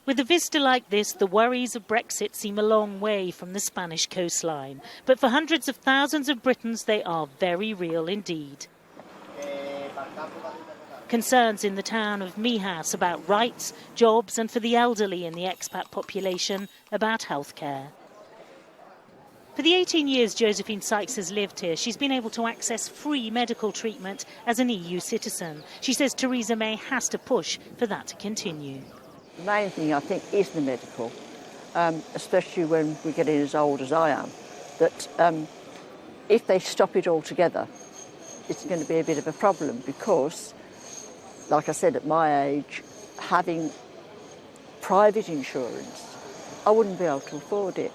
With a vista like this, the worries of Brexit seem a long way from the Spanish coastline. But for hundreds of thousands of Britons, they are very real indeed. Concerns in the town of Mijas about rights, jobs and for the elderly in the expat population about healthcare. For the 18 years Josephine Sykes has lived here, she's been able to access free medical treatment as an EU citizen. She says Theresa May has to push for that to continue. The main thing, I think, is the medical, especially when we're getting as old as I am, that if they stop it altogether, it's going to be a bit of a problem because, like I said, at my age, having private insurance, I wouldn't be able to afford it.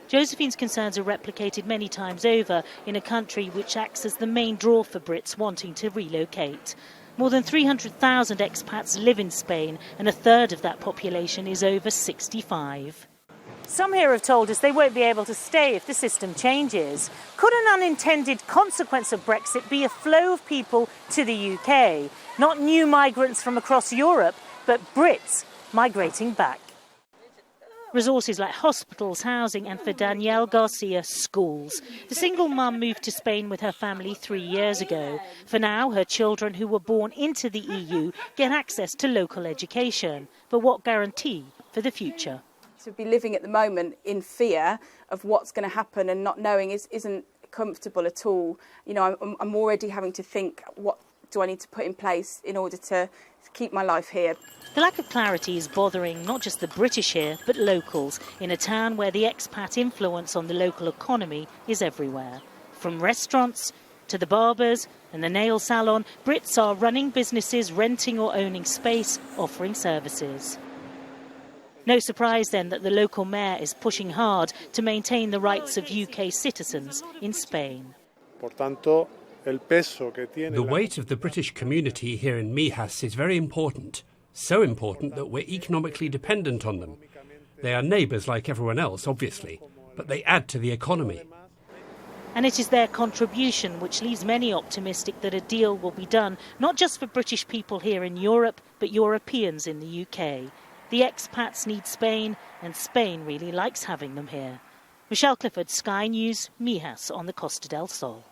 Josephine's concerns are replicated many times over in a country which acts as the main draw for Brits wanting to relocate. More than 300,000 expats live in Spain, and a third of that population is over 65. Some here have told us they won't be able to stay if the system changes. Could an unintended consequence of Brexit be a flow of people to the UK? Not new migrants from across Europe, but Brits migrating back. Resources like hospitals, housing and for Danielle Garcia, schools. The single mum moved to Spain with her family 3 years ago. For now, her children who were born into the EU get access to local education. But what guarantee for the future? To be living at the moment in fear of what's going to happen and not knowing isn't comfortable at all. You know, I'm already having to think, what do I need to put in place in order to keep my life here? The lack of clarity is bothering not just the British here, but locals in a town where the expat influence on the local economy is everywhere. From restaurants to the barbers and the nail salon, Brits are running businesses, renting or owning space, offering services. No surprise then that the local mayor is pushing hard to maintain the rights of UK citizens in Spain. The weight of the British community here in Mijas is very important. So important that we're economically dependent on them. They are neighbours like everyone else, obviously, but they add to the economy. And it is their contribution which leaves many optimistic that a deal will be done, not just for British people here in Europe, but Europeans in the UK. The expats need Spain, and Spain really likes having them here. Michelle Clifford, Sky News, Mijas on the Costa del Sol.